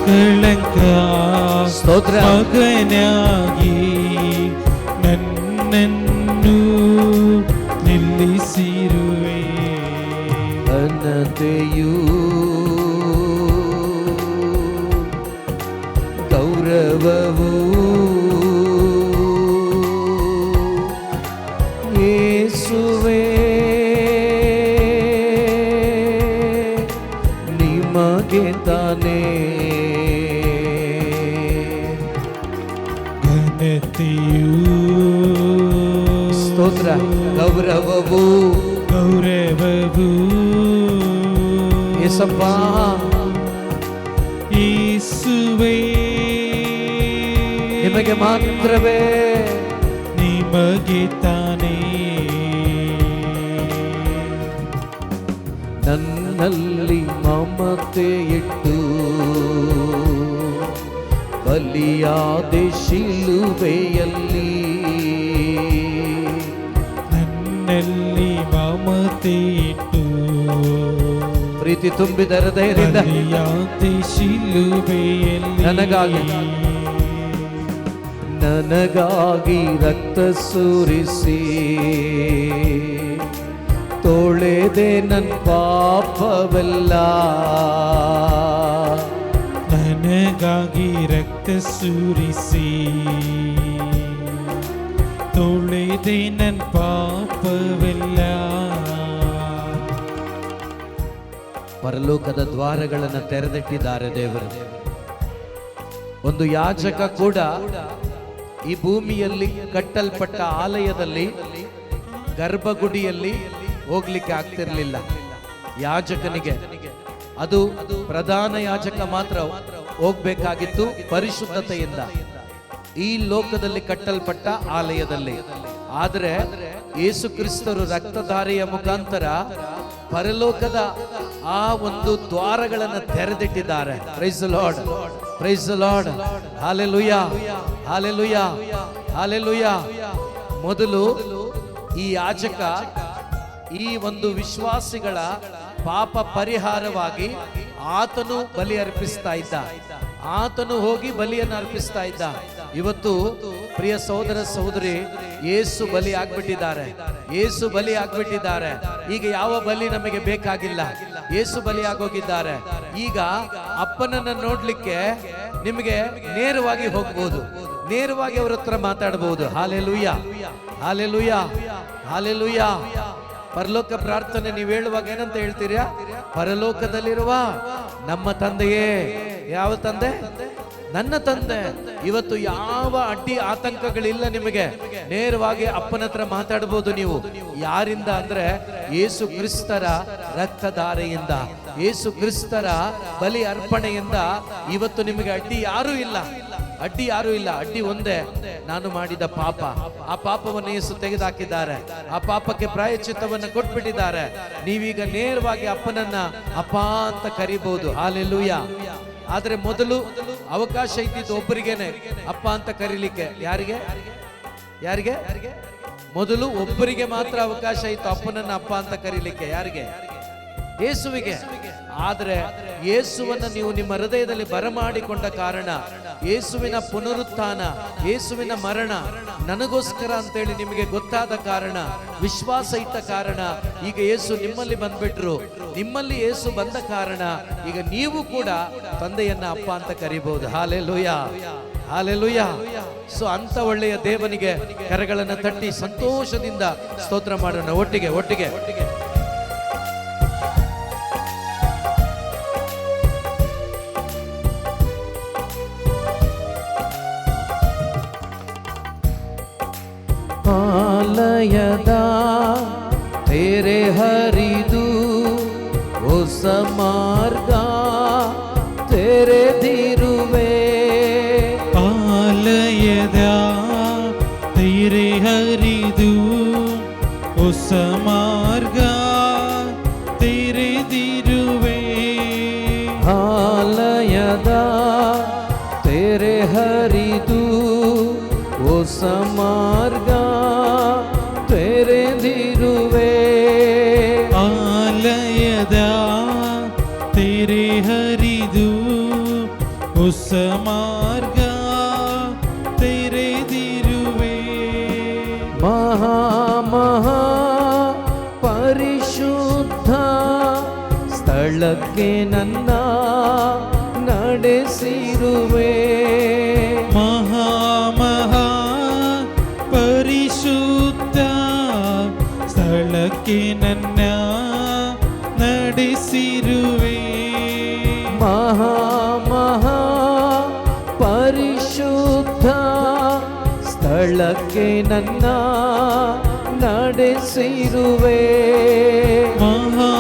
ನಿಷ್ಕಳಂಕ ಸ್ತೋತ್ರ. ಮಗನಾಗಿ ನನ್ನನ್ನು ನಿಲ್ಲಿಸಿರುವೆ. ಘನತೆಯೂ ಗೌರವವೂ ಯೇಸುವೇ ನಿಮಗೆ ತಾನೇ. ಘನತೆಯೂ ಸ್ತೋತ್ರ. ಗೌರವವು ಯೇಸಪ್ಪ ಯೇಸುವೇ ನಿಮಗೆ ಮಾತ್ರವೇ, ನಿಮಗೆ ತಾನೇ. ನನ್ನಲ್ಲಿ ಮಮತೆ ಇಟ್ಟು ಬಲಿಯಾದೆ ಶಿಲುಬೆಯಲ್ಲಿ. ನನ್ನಲ್ಲಿ ಮಮತೆ ಇಟ್ಟು ಪ್ರೀತಿ ತುಂಬಿದ ಹೃದಯದಿಂದ ಬಲಿಯಾದೆ ಶಿಲುಬೆಯಲ್ಲಿ ನನಗಾಗಿ ರಕ್ತ ಸುರಿಸಿ ತೊಳೆದೆ ನನ್ನ ಪಾಪವೆಲ್ಲ. ನನಗಾಗಿ ರಕ್ತ ಸುರಿಸಿ ತೊಳೆದೆ ನನ್ನ ಪಾಪವೆಲ್ಲ. ಪರಲೋಕದ ದ್ವಾರಗಳನ್ನು ತೆರೆದಿಟ್ಟಿದ್ದಾರೆ ದೇವರು. ಒಂದು ಯಾಜಕ ಕೂಡ ಈ ಭೂಮಿಯಲ್ಲಿ ಕಟ್ಟಲ್ಪಟ್ಟ ಆಲಯದಲ್ಲಿ ಗರ್ಭಗುಡಿಯಲ್ಲಿ ಹೋಗ್ಲಿಕ್ಕೆ ಆಗ್ತಿರ್ಲಿಲ್ಲ ಯಾಜಕನಿಗೆ. ಅದು ಪ್ರಧಾನ ಯಾಜಕ ಮಾತ್ರ ಹೋಗ್ಬೇಕಾಗಿತ್ತು ಪರಿಶುದ್ಧತೆಯಿಂದ ಈ ಲೋಕದಲ್ಲಿ ಕಟ್ಟಲ್ಪಟ್ಟ ಆಲಯದಲ್ಲಿ. ಆದರೆ ಯೇಸು ಕ್ರಿಸ್ತರು ರಕ್ತಧಾರೆಯ ಮುಖಾಂತರ ಪರಲೋಕದ ಆ ಒಂದು ದ್ವಾರಗಳನ್ನು ತೆರೆದಿಟ್ಟಿದ್ದಾರೆ. Praise the Lord, praise the Lord, hallelujah, hallelujah, hallelujah. ಮೊದಲು ಈ ಯಾಜಕ ಈ ಒಂದು ವಿಶ್ವಾಸಿಗಳ ಪಾಪ ಪರಿಹಾರವಾಗಿ ಆತನು ಬಲಿ ಅರ್ಪಿಸ್ತಾ ಇದ್ದ. ಆತನು ಹೋಗಿ ಬಲಿಯನ್ನು ಅರ್ಪಿಸ್ತಾ ಇದ್ದ. ಇವತ್ತು ಪ್ರಿಯ ಸಹೋದರ ಸಹೋದರಿ, ಯೇಸು ಬಲಿ ಆಗ್ಬಿಟ್ಟಿದ್ದಾರೆ, ಯೇಸು ಬಲಿ ಆಗ್ಬಿಟ್ಟಿದ್ದಾರೆ. ಈಗ ಯಾವ ಬಲಿ ನಮಗೆ ಬೇಕಾಗಿಲ್ಲ, ಯೇಸು ಬಲಿ ಆಗೋಗಿದ್ದಾರೆ. ಈಗ ಅಪ್ಪನನ್ನ ನೋಡ್ಲಿಕ್ಕೆ ನಿಮಗೆ ನೇರವಾಗಿ ಹೋಗ್ಬೋದು, ನೇರವಾಗಿ ಅವ್ರ ಹತ್ರ ಮಾತಾಡಬಹುದು. Hallelujah, hallelujah, hallelujah. ಪರಲೋಕ ಪ್ರಾರ್ಥನೆ ನೀವು ಹೇಳುವಾಗ ಏನಂತ ಹೇಳ್ತೀರಾ? ಪರಲೋಕದಲ್ಲಿರುವ ನಮ್ಮ ತಂದೆಯೇ. ಯಾವ ತಂದೆ? ನನ್ನ ತಂದೆ. ಇವತ್ತು ಯಾವ ಅಡ್ಡಿ ಆತಂಕಗಳಿಲ್ಲ ನಿಮಗೆ, ನೇರವಾಗಿ ಅಪ್ಪನ ಹತ್ರ ಮಾತಾಡಬಹುದು ನೀವು. ಯಾರಿಂದ ಅಂದ್ರೆ ಯೇಸು ಕ್ರಿಸ್ತರ ರಕ್ತಧಾರೆಯಿಂದ, ಯೇಸು ಕ್ರಿಸ್ತರ ಬಲಿ ಅರ್ಪಣೆಯಿಂದ ಇವತ್ತು ನಿಮಗೆ ಅಡ್ಡಿ ಯಾರೂ ಇಲ್ಲ, ಅಡ್ಡಿ ಯಾರೂ ಇಲ್ಲ. ಅಡ್ಡಿ ಒಂದೇ, ನಾನು ಮಾಡಿದ ಪಾಪ. ಆ ಪಾಪವನ್ನು ಯೇಸು ತೆಗೆದುಹಾಕಿದ್ದಾರೆ, ಆ ಪಾಪಕ್ಕೆ ಪ್ರಾಯಶ್ಚಿತ್ತವನ್ನು ಕೊಟ್ಬಿಟ್ಟಿದ್ದಾರೆ. ನೀವೀಗ ನೇರವಾಗಿ ಅಪ್ಪನನ್ನ ಅಪ್ಪ ಅಂತ ಕರಿಬಹುದು. ಹಾಲೆಲೂಯಾ. ಆದ್ರೆ ಮೊದಲು ಅವಕಾಶ ಇದ್ದಿದ್ದು ಒಬ್ಬರಿಗೇನೆ ಅಪ್ಪ ಅಂತ ಕರೀಲಿಕ್ಕೆ. ಯಾರಿಗೆ? ಯಾರಿಗೆ? ಮೊದಲು ಒಬ್ಬರಿಗೆ ಮಾತ್ರ ಅವಕಾಶ ಇತ್ತು ಅಪ್ಪನನ್ನ ಅಪ್ಪ ಅಂತ ಕರೀಲಿಕ್ಕೆ. ಯಾರಿಗೆ? ಯೇಸುವಿಗೆ. ಆದ್ರೆ ಯೇಸುವನ್ನ ನೀವು ನಿಮ್ಮ ಹೃದಯದಲ್ಲಿ ಬರಮಾಡಿಕೊಂಡ ಕಾರಣ, ಯೇಸುವಿನ ಪುನರುತ್ಥಾನ, ಯೇಸುವಿನ ಮರಣ ನನಗೋಸ್ಕರ ಅಂತೇಳಿ ನಿಮಗೆ ಗೊತ್ತಾದ ಕಾರಣ, ವಿಶ್ವಾಸ ಇಟ್ಟ ಕಾರಣ ಈಗ ಯೇಸು ನಿಮ್ಮಲ್ಲಿ ಬಂದ್ಬಿಟ್ರು. ನಿಮ್ಮಲ್ಲಿ ಯೇಸು ಬಂದ ಕಾರಣ ಈಗ ನೀವು ಕೂಡ ತಂದೆಯನ್ನ ಅಪ್ಪ ಅಂತ ಕರಿಬಹುದು. Hallelujah, hallelujah. ಸೊ ಅಂತ ಒಳ್ಳೆಯ ದೇವನಿಗೆ ಕರಗಳನ್ನು ತಟ್ಟಿ ಸಂತೋಷದಿಂದ ಸ್ತೋತ್ರ ಮಾಡೋಣ ಒಟ್ಟಿಗೆ ಒಟ್ಟಿಗೆ. ಆಲಯದ ತೆರೆ ಹರಿದು ಹೊಸ ಮಾರ್ಗ ತೆರೆದಿರುವೆ. ಆಲಯದ ತೆರೆ ಹರಿದು ಹೊಸ ಮಾರ್ಗ ತೆರೆದಿರುವೆ. ಆಲಯದ ತೆರೆ ಹರಿದು ಹೊಸ ಮಾರ್ಗ ತೆರೆದಿರುವೆ. ಆಲಯದ ತೆರೆ ಹರಿದು ಹೊಸ ಮಾರ್ಗ ತೆರೆದಿರುವೆ. ಮಹಾ ಮಹಾ ಪರಿಶುದ್ಧ ಸ್ಥಳಕ್ಕೆ ನನ್ನ ನಡೆಸಿರುವೆ. ಮಹಾ ಮಹಾ ಪರಿಶುದ್ಧ ಸ್ಥಳಕ್ಕೆ ನನ್ನ ನಡೆಸಿರುವೆ. ಮಹಾ ಮಹಾ ಪರಿಶುದ್ಧ ಸ್ಥಳಕ್ಕೆ ನನ್ನ ನಡೆಸಿರುವೆ. ಮಹಾ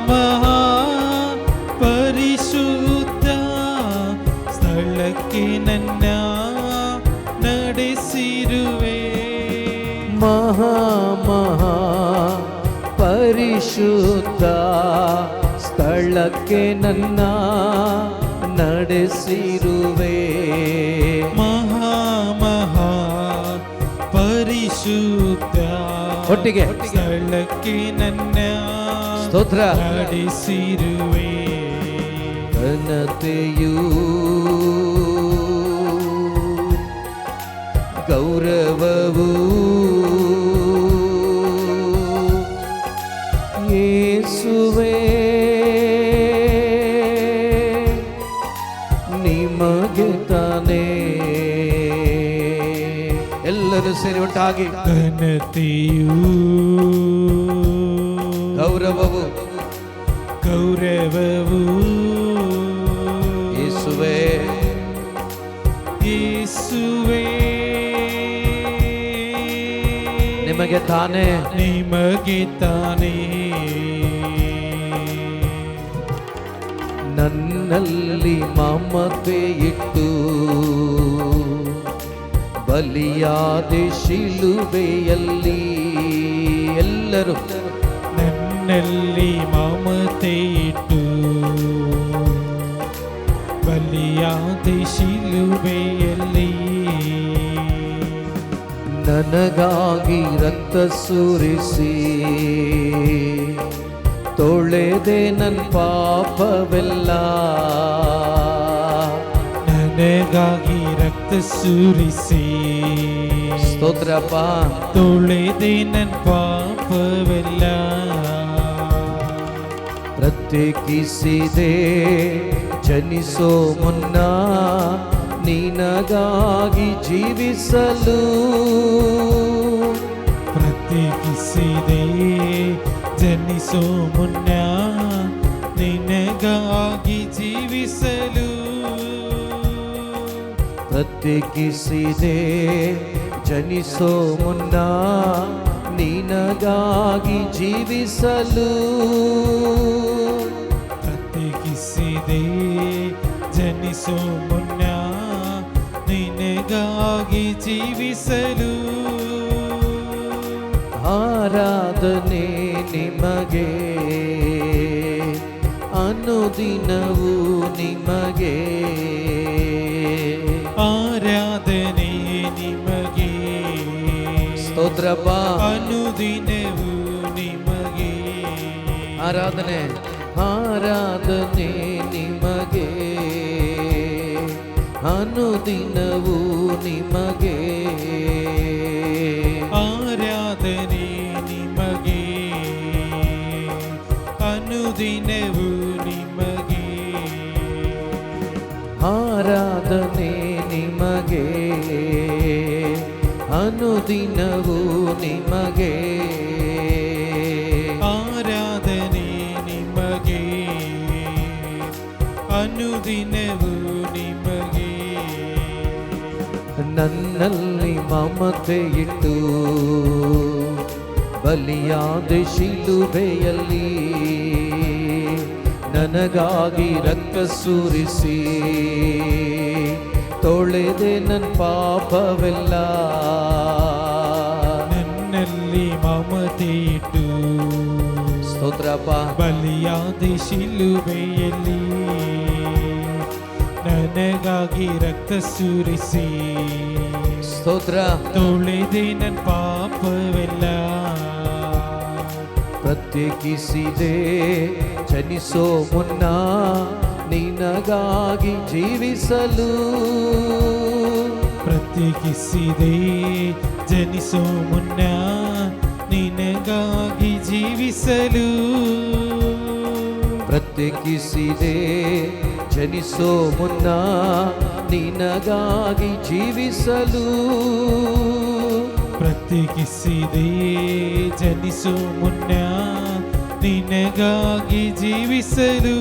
ಮಹಾ ಪರಿಶುದ್ಧ ಸ್ಥಳಕ್ಕೆ ನನ್ನ ನಡೆಸಿರುವೆ. ಮಹಾ ಮಹಾ ಪರಿಶುದ್ಧ ಸ್ಥಳಕ್ಕೆ ನನ್ನ ನಡೆಸಿರುವೆ. ಮಹಾ ಮಹಾ ಪರಿಶುದ್ಧ ಒಟ್ಟಿಗೆ ಸ್ಥಳಕ್ಕೆ ನನ್ನ ಸ್ತೋತ್ರ. ನಡೆಸಿರುವೆ. ಘನತೆಯೂ ಗೌರವವೂ ಯೇಸುವೇ ನಿಮಗೆ ತಾನೇ. ಎಲ್ಲರೂ ಸೇರಿ ಒಟ್ಟಾಗಿ ಘನತೆಯೂ ಗೌರವವು ಗೌರವವು ಯೇಸುವೇ ಯೇಸುವೇ ನಿಮಗೆ ತಾನೇ. ನಿಮಗೆ ತಾನೇ. ನನ್ನಲ್ಲಿ ಮಮತೆ ಇಟ್ಟು ಬಲಿಯಾದೆ ಶಿಲುಬೆಯಲ್ಲಿ. ಎಲ್ಲರೂ ನನ್ನಲ್ಲಿ ಮಮತೆ ಇಟ್ಟು ಬಲಿಯಾದೆ ಶಿಲುಬೆಯಲ್ಲಿ. ನನಗಾಗಿ ರಕ್ತ ಸುರಿಸಿ ತೊಳೆದೆ ನನ್ನ ಪಾಪವೆಲ್ಲ. ನನಗಾಗಿ ರಕ್ತ ಸುರಿಸಿ ಸ್ತೋತ್ರಪ್ಪ. ತೊಳೆದೆ ನನ್ನ ಪಾಪವೆಲ್ಲ. ಪ್ರತ್ಯೇಕಿಸಿದೆ ಜನಿಸೋ ಮುನ್ನ ನಿನಗಾಗಿ ಜೀವಿಸಲು. ಪ್ರತ್ಯೇಕಿಸಿದೆ ಜನಿಸೋ ಮುನ್ನ ನಿನಗಾಗಿ ಜೀವಿಸಲು. ಪ್ರತ್ಯೇಕಿಸಿದೆ ಜನಿಸೋ ಮುನ್ನ ನಿನಗಾಗಿ ಜೀವಿಸಲು. ಪ್ರತ್ಯೇಕಿಸಿದೆ ಜನಿಸೋ ಮುನ್ನ ನಿನಗಾಗಿ ಜೀವಿಸಲು. ಆರಾಧನೆ ನಿಮಗೆ ಅನುದಿನವೂ ನಿಮಗೆ. ಆರಾಧನೆ ನಿಮಗೆ ಸ್ತೋತ್ರಪ್ಪ. ಅನುದಿನವೂ ನಿಮಗೆ. ಆರಾಧನೆ ಆರಾಧನೆ ನಿಮಗೆ ಅನುದಿನವೂ ನಿಮಗೆ. ಆರಾಧನೆ ನಿಮಗೆ ಅನುದಿನವೂ ನಿಮಗೆ. ಆರಾಧನೆ ನಿಮಗೆ ಅನುದಿನವೂ ನಿಮಗೆ. ಆರಾಧನೆ ನಿಮಗೆ ಅನುದಿನವೂ ನಿಮಗೆ. ನನ್ನಲ್ಲಿ ಮಮತೆ ಇಟ್ಟು ಬಲಿಯಾದ ಶಿಲುಬೆಯಲ್ಲಿ ನನಗಾಗಿ ರಕ್ತ ಸುರಿಸಿ ತೊಳೆದೆ ನನ್ನ ಪಾಪವೆಲ್ಲ. ನನ್ನಲ್ಲಿ ಮಮತೆ ಇಟ್ಟು ಸ್ತೋತ್ರಪ್ಪ. ಬಲಿಯಾದ ಶಿಲುಬೆಯಲ್ಲಿ ನನಗಾಗಿ ರಕ್ತ ಸುರಿಸಿ ಸ್ತೋತ್ರ. ತೊಳೆದೆ ನನ್ನ ಪಾಪವೆಲ್ಲ. ಪ್ರತ್ಯೇಕಿಸಿದೆ ಜನಿಸೋ ಮುನ್ನ ನಿನ್ನ ನಿನಗಾಗಿ ಜೀವಿಸಲು ಪ್ರತ್ಯೇಕಿಸಿದೆ ಜನಿಸೋ ಮುನ್ನ ನಿನಗಾಗಿ ಜೀವಿಸಲು ಪ್ರತ್ಯೇಕಿಸಿದೆ ಜನಿಸೋ ಮುನ್ನ ನಿನಗಾಗಿ ಜೀವಿಸಲು ಪ್ರತ್ಯೇಕಿಸಿದೆ ಜನಿಸೋ ಮುನ್ನ ನಿನಗಾಗಿ ಜೀವಿಸಲು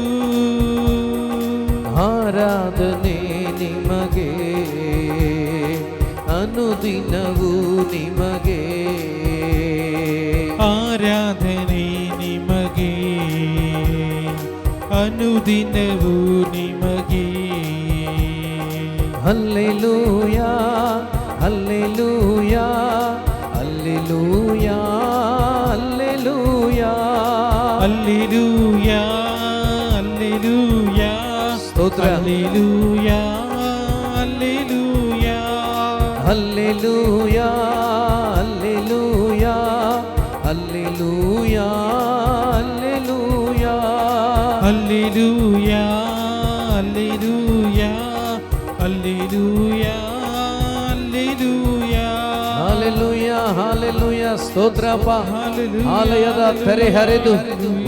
ಆರಾಧನೆ ನಿಮಗೆ ಅನುದಿನವೂ ನಿಮಗೆ ಆರಾಧನೆ ನಿಮಗೆ ಅನುದಿನವೂ ನಿಮಗೆ hallelujah hallelujah hallelujah hallelujah hallelujah hallelujah ಸ್ತೋತ್ರ hallelujah hallelujah hallelujah hallelujah hallelujah hallelujah hallelujah hallelujah hallelujah hallelujah hallelujah hallelujah ಸ್ತೋತ್ರಪ್ಪ. ಆಲಯದ ತೆರೆ ಹರಿದು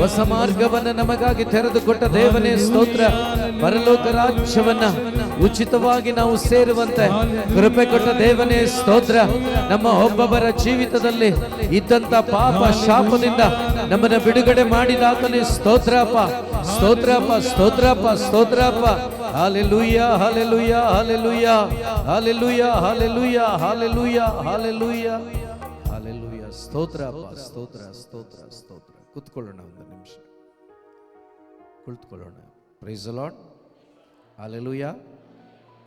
ಹೊಸ ಮಾರ್ಗವನ್ನ ನಮಗಾಗಿ ತೆರೆದುಕೊಟ್ಟ ದೇವನೇ ಸ್ತೋತ್ರ. ಪರಲೋಕ ರಾಜ್ಯವನ್ನ ಉಚಿತವಾಗಿ ನಾವು ಸೇರುವಂತೆ ಕೃಪೆ ಕೊಟ್ಟ ದೇವನೇ ಸ್ತೋತ್ರ. ನಮ್ಮ ಒಬ್ಬೊಬ್ಬರ ಜೀವಿತದಲ್ಲಿ ಇದ್ದಂತ ಪಾಪ ಶಾಪದಿಂದ ನಮ್ಮನ್ನ ಬಿಡುಗಡೆ ಮಾಡಿದಾತನೇ ಸ್ತೋತ್ರಪ್ಪ ಸ್ತೋತ್ರಪ್ಪ ಸ್ತೋತ್ರಪ್ಪ ಸ್ತೋತ್ರಪ್ಪ. Hallelujah hallelujah hallelujah hallelujah hallelujah hallelujah hallelujah hallelujah ಸ್ತೋತ್ರಪ್ಪ ಸ್ತೋತ್ರ ಸ್ತೋತ್ರ ಸ್ತೋತ್ರ. ಕೂತ್ಕೊಳ್ಳೋಣ ಒಂದು ನಿಮಿಷ, ಕುಳಿತುಕೊಳ್ಳೋಣ. Praise the Lord. Hallelujah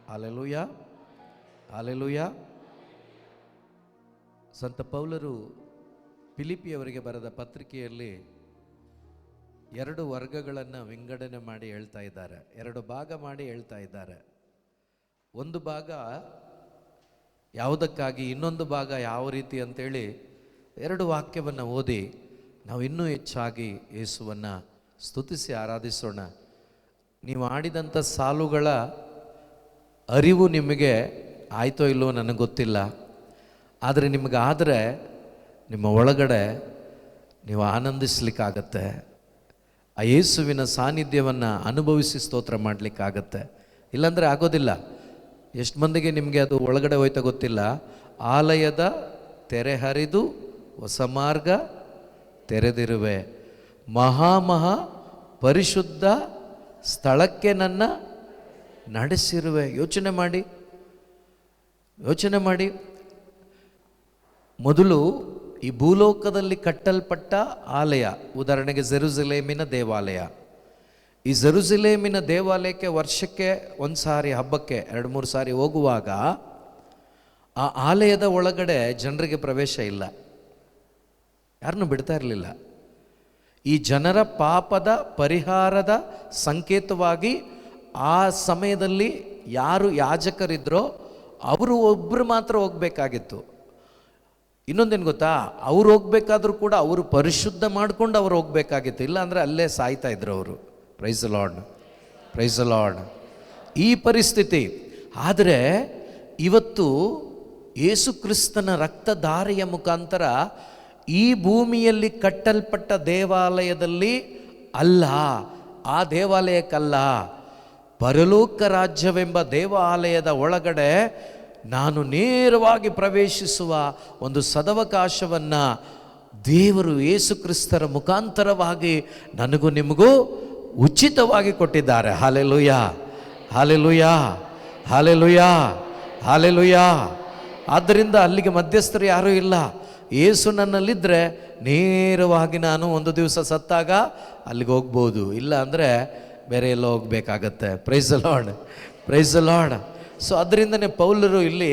hallelujah hallelujah. ಸಂತ ಪೌಲರು ಫಿಲಿಪಿಯವರಿಗೆ ಬರೆದ ಪತ್ರಿಕೆಯಲ್ಲಿ ಎರಡು ವರ್ಗಗಳನ್ನು ವಿಂಗಡಣೆ ಮಾಡಿ ಹೇಳ್ತಾ ಇದ್ದಾರೆ, ಎರಡು ಭಾಗ ಮಾಡಿ ಹೇಳ್ತಾ ಇದ್ದಾರೆ. ಒಂದು ಭಾಗ ಯಾವುದಕ್ಕಾಗಿ, ಇನ್ನೊಂದು ಭಾಗ ಯಾವ ರೀತಿ ಅಂತೇಳಿ ಎರಡು ವಾಕ್ಯವನ್ನು ಓದಿ ನಾವು ಇನ್ನೂ ಹೆಚ್ಚಾಗಿ ಯೇಸುವನ್ನು ಸ್ತುತಿಸಿ ಆರಾಧಿಸೋಣ. ನೀವು ಆಡಿದಂಥ ಸಾಲುಗಳ ಅರಿವು ನಿಮಗೆ ಆಯ್ತೋ ಇಲ್ಲವೋ ನನಗೆ ಗೊತ್ತಿಲ್ಲ, ಆದರೆ ನಿಮಗಾದರೆ ನಿಮ್ಮ ಒಳಗಡೆ ನೀವು ಆನಂದಿಸ್ಲಿಕ್ಕಾಗತ್ತೆ. ಆ ಯೇಸುವಿನ ಸಾನ್ನಿಧ್ಯವನ್ನು ಅನುಭವಿಸಿ ಸ್ತೋತ್ರ ಮಾಡಲಿಕ್ಕಾಗತ್ತೆ. ಇಲ್ಲಾಂದರೆ ಆಗೋದಿಲ್ಲ. ಎಷ್ಟು ಮಂದಿಗೆ ನಿಮಗೆ ಅದು ಒಳಗಡೆ ಹೋಯ್ತಾ ಗೊತ್ತಿಲ್ಲ. ಆಲಯದ ತೆರೆ ಹರಿದು ಹೊಸ ಮಾರ್ಗ ತೆರೆದಿರುವೆ, ಮಹಾ ಪರಿಶುದ್ಧ ಸ್ಥಳಕ್ಕೆ ನನ್ನ ನಡೆಸಿರುವೆ. ಯೋಚನೆ ಮಾಡಿ. ಮೊದಲು ಈ ಭೂಲೋಕದಲ್ಲಿ ಕಟ್ಟಲ್ಪಟ್ಟ ಆಲಯ, ಉದಾಹರಣೆಗೆ ಜೆರುಸಲೇಮಿನ ದೇವಾಲಯ. ಈ ಜೆರುಸಲೇಮಿನ ದೇವಾಲಯಕ್ಕೆ ವರ್ಷಕ್ಕೆ ಒಂದು ಸಾರಿ, ಹಬ್ಬಕ್ಕೆ 2-3 ಸಾರಿ ಹೋಗುವಾಗ ಆ ಆಲಯದ ಒಳಗಡೆ ಜನರಿಗೆ ಪ್ರವೇಶ ಇಲ್ಲ, ಯಾರನ್ನೂ ಬಿಡ್ತಾ ಇರಲಿಲ್ಲ. ಈ ಜನರ ಪಾಪದ ಪರಿಹಾರದ ಸಂಕೇತವಾಗಿ ಆ ಸಮಯದಲ್ಲಿ ಯಾರು ಯಾಜಕರಿದ್ರೋ ಅವರು ಒಬ್ಬರು ಮಾತ್ರ ಹೋಗ್ಬೇಕಾಗಿತ್ತು. ಇನ್ನೊಂದೇನು ಗೊತ್ತಾ, ಅವ್ರು ಹೋಗ್ಬೇಕಾದ್ರೂ ಕೂಡ ಅವರು ಪರಿಶುದ್ಧ ಮಾಡ್ಕೊಂಡು ಅವ್ರು ಹೋಗ್ಬೇಕಾಗಿತ್ತು, ಇಲ್ಲ ಅಂದರೆ ಅಲ್ಲೇ ಸಾಯ್ತಾ ಇದ್ರು ಅವರು. Praise the Lord, praise the Lord. ಈ ಪರಿಸ್ಥಿತಿ. ಆದರೆ ಇವತ್ತು ಯೇಸು ಕ್ರಿಸ್ತನ ರಕ್ತಧಾರೆಯ ಮುಖಾಂತರ ಈ ಭೂಮಿಯಲ್ಲಿ ಕಟ್ಟಲ್ಪಟ್ಟ ದೇವಾಲಯದಲ್ಲಿ ಅಲ್ಲ, ಆ ದೇವಾಲಯಕ್ಕಲ್ಲ, ಪರಲೋಕ ರಾಜ್ಯವೆಂಬ ದೇವಾಲಯದ ಒಳಗಡೆ ನಾನು ನೇರವಾಗಿ ಪ್ರವೇಶಿಸುವ ಒಂದು ಸದವಕಾಶವನ್ನು ದೇವರು ಯೇಸು ಕ್ರಿಸ್ತರ ಮುಖಾಂತರವಾಗಿ ನನಗೂ ನಿಮಗೂ ಉಚಿತವಾಗಿ ಕೊಟ್ಟಿದ್ದಾರೆ. Hallelujah hallelujah hallelujah hallelujah. ಆದ್ದರಿಂದ ಅಲ್ಲಿಗೆ ಮಧ್ಯಸ್ಥರು ಯಾರೂ ಇಲ್ಲ. ಯೇಸು ನನ್ನಲ್ಲಿದ್ದರೆ ನೇರವಾಗಿ ನಾನು ಒಂದು ದಿವಸ ಸತ್ತಾಗ ಅಲ್ಲಿಗೆ ಹೋಗ್ಬೋದು, ಇಲ್ಲ ಅಂದರೆ ಬೇರೆ ಎಲ್ಲೋ ಹೋಗ್ಬೇಕಾಗತ್ತೆ. Praise the Lord, praise the Lord. So ಅದರಿಂದನೇ ಪೌಲರು ಇಲ್ಲಿ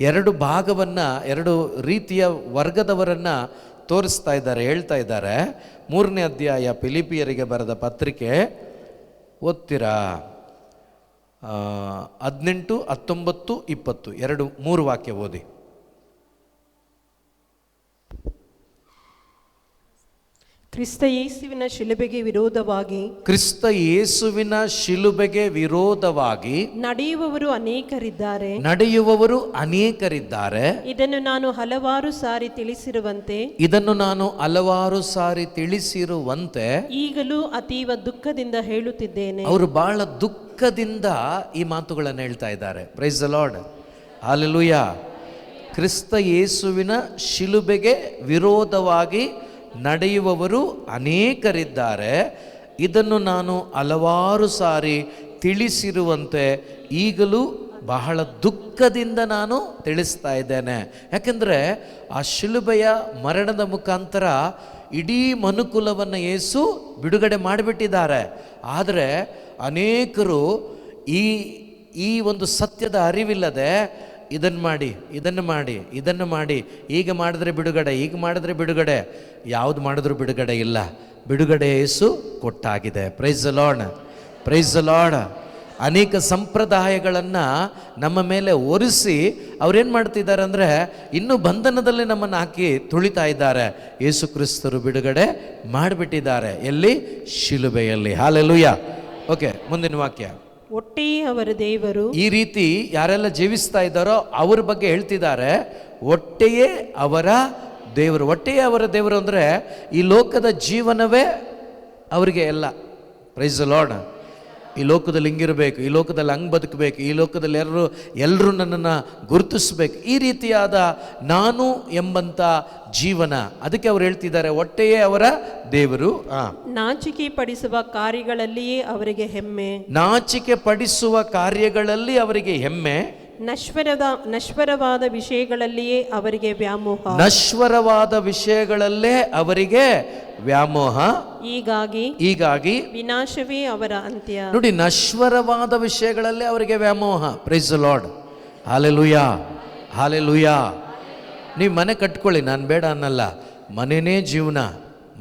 ಎರಡು ಭಾಗವನ್ನು, ಎರಡು ರೀತಿಯ ವರ್ಗದವರನ್ನು ತೋರಿಸ್ತಾ ಇದ್ದಾರೆ, ಹೇಳ್ತಾ ಇದ್ದಾರೆ. 3ನೇ ಅಧ್ಯಾಯ ಫಿಲಿಪಿಯರಿಗೆ ಬರೆದ ಪತ್ರಿಕೆ ಓದ್ತೀರಾ? 18, 19, 20 3 ವಾಕ್ಯ ಓದಿ. ಕ್ರಿಸ್ತ ಯೇಸುವಿನ ಶಿಲುಬೆಗೆ ವಿರೋಧವಾಗಿ ಕ್ರಿಸ್ತ ಯೇಸುವಿನ ಶಿಲುಬೆಗೆ ವಿರೋಧವಾಗಿ ನಡೆಯುವವರು ಅನೇಕರಿದ್ದಾರೆ. ಇದನ್ನು ನಾನು ಹಲವಾರು ಸಾರಿ ತಿಳಿಸಿರುವಂತೆ ಈಗಲೂ ಅತೀವ ದುಃಖದಿಂದ ಹೇಳುತ್ತಿದ್ದೇನೆ. ಅವರು ಬಹಳ ದುಃಖದಿಂದ ಈ ಮಾತುಗಳನ್ನು ಹೇಳ್ತಾ ಇದ್ದಾರೆ. Price the Lord, hallelujah. ಕ್ರಿಸ್ತ ಯೇಸುವಿನ ಶಿಲುಬೆಗೆ ವಿರೋಧವಾಗಿ ನಡೆಯುವವರು ಅನೇಕರಿದ್ದಾರೆ. ಇದನ್ನು ನಾನು ಹಲವಾರು ಸಾರಿ ತಿಳಿಸಿರುವಂತೆ ಈಗಲೂ ಬಹಳ ದುಃಖದಿಂದ ನಾನು ತಿಳಿಸ್ತಾ ಇದ್ದೇನೆ. ಯಾಕೆಂದರೆ ಆ ಶಿಲುಬೆಯ ಮರಣದ ಮುಖಾಂತರ ಇಡೀ ಮನುಕುಲವನ್ನು ಯೇಸು ಬಿಡುಗಡೆ ಮಾಡಿಬಿಟ್ಟಿದ್ದಾರೆ. ಆದರೆ ಅನೇಕರು ಈ ಒಂದು ಸತ್ಯದ ಅರಿವಿಲ್ಲದೆ ಇದನ್ನು ಮಾಡಿ ಈಗ ಮಾಡಿದ್ರೆ ಬಿಡುಗಡೆ ಯಾವುದು ಮಾಡಿದ್ರೂ ಬಿಡುಗಡೆ ಇಲ್ಲ. ಬಿಡುಗಡೆ ಯೇಸು ಕೊಟ್ಟಾಗಿದೆ. Praise the Lord. ಅನೇಕ ಸಂಪ್ರದಾಯಗಳನ್ನು ನಮ್ಮ ಮೇಲೆ ಒರೆಸಿ ಅವ್ರೇನು ಮಾಡ್ತಿದ್ದಾರೆ ಅಂದರೆ ಇನ್ನೂ ಬಂಧನದಲ್ಲಿ ನಮ್ಮನ್ನು ಹಾಕಿ ತುಳಿತಾ ಇದ್ದಾರೆ. ಯೇಸು ಕ್ರಿಸ್ತರು ಬಿಡುಗಡೆ ಮಾಡಿಬಿಟ್ಟಿದ್ದಾರೆ. ಎಲ್ಲಿ? ಶಿಲುಬೆಯಲ್ಲಿ. ಹಲ್ಲೆಲೂಯಾ. ಓಕೆ, ಮುಂದಿನ ವಾಕ್ಯ. ಒಟ್ಟೆಯೇ ಅವರ ದೇವರು. ಈ ರೀತಿ ಯಾರೆಲ್ಲ ಜೀವಿಸ್ತಾ ಇದ್ದಾರೋ ಅವ್ರ ಬಗ್ಗೆ ಹೇಳ್ತಿದ್ದಾರೆ. ಒಟ್ಟೆಯೇ ಅವರ ದೇವರು ಅಂದರೆ ಈ ಲೋಕದ ಜೀವನವೇ ಅವರಿಗೆ ಎಲ್ಲ. Price the lord. ಈ ಲೋಕದಲ್ಲಿ ಹಿಂಗಿರಬೇಕು, ಈ ಲೋಕದಲ್ಲಿ ಹಂಗೆ ಬದುಕಬೇಕು, ಈ ಲೋಕದಲ್ಲಿ ಎಲ್ಲರೂ ನನ್ನನ್ನು ಗುರುತಿಸ್ಬೇಕು, ಈ ರೀತಿಯಾದ ನಾನು ಎಂಬಂಥ ಜೀವನ. ಅದಕ್ಕೆ ಅವ್ರು ಹೇಳ್ತಿದ್ದಾರೆ ಒಟ್ಟೆಯೇ ಅವರ ದೇವರು. ನಾಚಿಕೆ ಪಡಿಸುವ ಕಾರ್ಯಗಳಲ್ಲಿಯೇ ಅವರಿಗೆ ಹೆಮ್ಮೆ. ನಶ್ವರವಾದ ವಿಷಯಗಳಲ್ಲಿಯೇ ಅವರಿಗೆ ವ್ಯಾಮೋಹ. ಹೀಗಾಗಿ ವಿನಾಶವೇ ಅವರ ಅಂತ್ಯ. ನೋಡಿ, ನಶ್ವರವಾದ ವಿಷಯಗಳಲ್ಲೇ ಅವರಿಗೆ ವ್ಯಾಮೋಹ. Price the Lord, hallelujah. ನೀವು ಮನೆ ಕಟ್ಕೊಳ್ಳಿ, ನಾನು ಬೇಡ ಅನ್ನಲ್ಲ. ಮನೆಯೇ ಜೀವನ,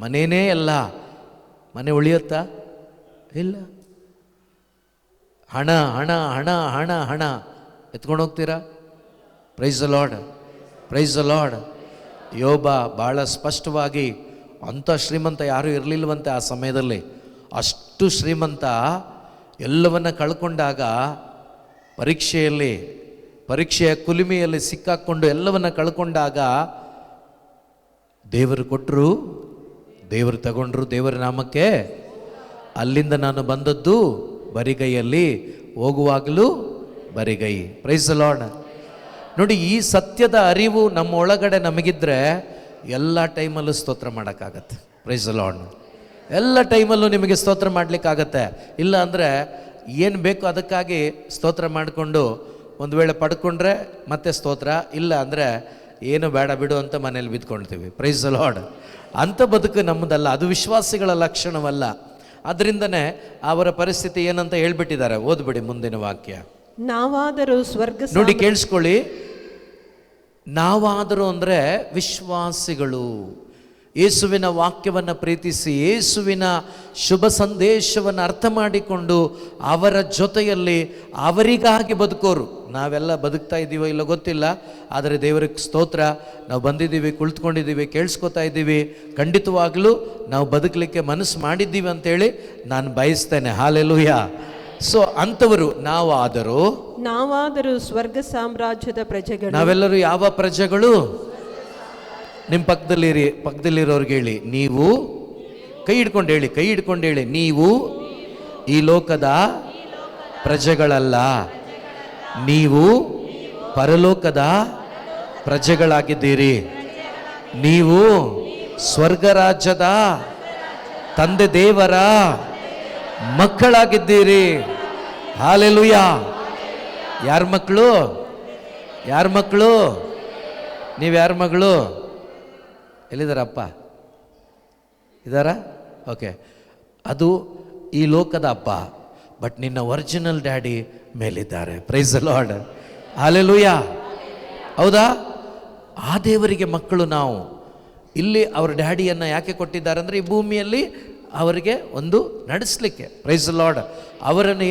ಮನೆಯೇ ಎಲ್ಲ. ಮನೆ ಉಳಿಯುತ್ತಾ? ಇಲ್ಲ. ಹಣ ಹಣ ಹಣ ಹಣ ಹಣ ಎತ್ಕೊಂಡು ಹೋಗ್ತೀರಾ? Price the lord. ಯೋಬ ಬಹಳ ಸ್ಪಷ್ಟವಾಗಿ, ಅಂಥ ಶ್ರೀಮಂತ ಯಾರೂ ಇರಲಿಲ್ವಂತೆ ಆ ಸಮಯದಲ್ಲಿ. ಅಷ್ಟು ಶ್ರೀಮಂತ ಎಲ್ಲವನ್ನ ಕಳ್ಕೊಂಡಾಗ ಪರೀಕ್ಷೆಯ ಕುಲುಮೆಯಲ್ಲಿ ಸಿಕ್ಕಾಕೊಂಡು ಎಲ್ಲವನ್ನ ಕಳ್ಕೊಂಡಾಗ ದೇವರು ಕೊಟ್ಟರು, ದೇವರು ತಗೊಂಡ್ರು. ದೇವರ ನಾಮಕ್ಕೆ. ಅಲ್ಲಿಂದ ನಾನು ಬಂದದ್ದು ಬರಿಗೈಯಲ್ಲಿ, ಹೋಗುವಾಗಲೂ ಬರಿಗೈ. Praise the Lord. ನೋಡಿ, ಈ ಸತ್ಯದ ಅರಿವು ನಮ್ಮ ಒಳಗಡೆ ನಮಗಿದ್ರೆ ಎಲ್ಲ ಟೈಮಲ್ಲೂ ಸ್ತೋತ್ರ ಮಾಡೋಕ್ಕಾಗತ್ತೆ. Price the lord. ಎಲ್ಲ ಟೈಮಲ್ಲೂ ನಿಮಗೆ ಸ್ತೋತ್ರ ಮಾಡಲಿಕ್ಕಾಗತ್ತೆ. ಇಲ್ಲ ಅಂದರೆ ಏನು ಬೇಕು ಅದಕ್ಕಾಗಿ ಸ್ತೋತ್ರ ಮಾಡಿಕೊಂಡು ಒಂದು ವೇಳೆ ಪಡ್ಕೊಂಡ್ರೆ ಮತ್ತೆ ಸ್ತೋತ್ರ, ಇಲ್ಲ ಅಂದರೆ ಏನು ಬೇಡ ಬಿಡು ಅಂತ ಮನೇಲಿ ಬಿದ್ಕೊಳ್ತೀವಿ. Price the lord. ಅಂಥ ಬದುಕು ನಮ್ಮದಲ್ಲ, ಅದು ವಿಶ್ವಾಸಿಗಳ ಲಕ್ಷಣವಲ್ಲ. ಅದರಿಂದನೇ ಅವರ ಪರಿಸ್ಥಿತಿ ಏನಂತ ಹೇಳ್ಬಿಟ್ಟಿದ್ದಾರೆ. ಓದ್ಬಿಡಿ ಮುಂದಿನ ವಾಕ್ಯ. ನಾವಾದರೂ ನೋಡಿ, ಕೇಳಿಸ್ಕೊಳ್ಳಿ. ನಾವಾದರೂ ಅಂದರೆ ವಿಶ್ವಾಸಿಗಳು, ಯೇಸುವಿನ ವಾಕ್ಯವನ್ನು ಪ್ರೀತಿಸಿ ಯೇಸುವಿನ ಶುಭ ಸಂದೇಶವನ್ನು ಅರ್ಥ ಮಾಡಿಕೊಂಡು ಅವರ ಜೊತೆಯಲ್ಲಿ ಅವರಿಗಾಗಿ ಬದುಕೋರು. ನಾವೆಲ್ಲ ಬದುಕ್ತಾ ಇದ್ದೀವೋ ಇಲ್ಲ ಗೊತ್ತಿಲ್ಲ, ಆದರೆ ದೇವರಿಗೆ ಸ್ತೋತ್ರ, ನಾವು ಬಂದಿದ್ದೀವಿ, ಕುಳಿತುಕೊಂಡಿದ್ದೀವಿ, ಕೇಳಿಸ್ಕೊತಾ ಇದ್ದೀವಿ. ಖಂಡಿತವಾಗಲೂ ನಾವು ಬದುಕಲಿಕ್ಕೆ ಮನಸ್ಸು ಮಾಡಿದ್ದೀವಿ ಅಂತೇಳಿ ನಾನು ಬಯಸ್ತೇನೆ. ಹಲ್ಲೆಲೂಯಾ. ಸೊ ಅಂಥವರು ನಾವಾದರೂ ಸ್ವರ್ಗ ಸಾಮ್ರಾಜ್ಯದ ಪ್ರಜೆಗಳು. ನಾವೆಲ್ಲರೂ ಯಾವ ಪ್ರಜೆಗಳು? ನಿಮ್ಮ ಪಕ್ಕದಲ್ಲಿರೋರ್ಗೆ ಹೇಳಿ, ನೀವು ಕೈ ಹಿಡ್ಕೊಂಡು ಹೇಳಿ, ನೀವು ಈ ಲೋಕದ ಪ್ರಜೆಗಳಲ್ಲ, ನೀವು ಪರಲೋಕದ ಪ್ರಜೆಗಳಾಗಿದ್ದೀರಿ. ನೀವು ಸ್ವರ್ಗ ರಾಜ್ಯದ ತಂದೆ ದೇವರ ಮಕ್ಕಳಾಗಿದ್ದೀರಿ. ಹಲ್ಲೆಲೂಯಾ. ಯಾರ ಮಕ್ಕಳು? ನೀವು ಯಾರ ಮಗಳು? ಎಲ್ಲಿದ್ದಾರಪ್ಪ? ಇದ್ದಾರಾ? ಓಕೆ. ಅದು ಈ ಲೋಕದ ಅಪ್ಪ, ಬಟ್ ನಿನ್ನ ಒರಿಜಿನಲ್ ಡ್ಯಾಡಿ ಮೇಲಿದ್ದಾರೆ. Praise the Lord. ಹಲ್ಲೆಲೂಯಾ. ಹೌದಾ? ಆ ದೇವರಿಗೆ ಮಕ್ಕಳು ನಾವು. ಇಲ್ಲಿ ಅವರ ಡ್ಯಾಡಿಯನ್ನು ಯಾಕೆ ಕೊಟ್ಟಿದ್ದಾರೆ ಅಂದರೆ ಈ ಭೂಮಿಯಲ್ಲಿ ಅವರಿಗೆ ಒಂದು ನಡೆಸಲಿಕ್ಕೆ. Praise the Lord. ಅವರನ್ನು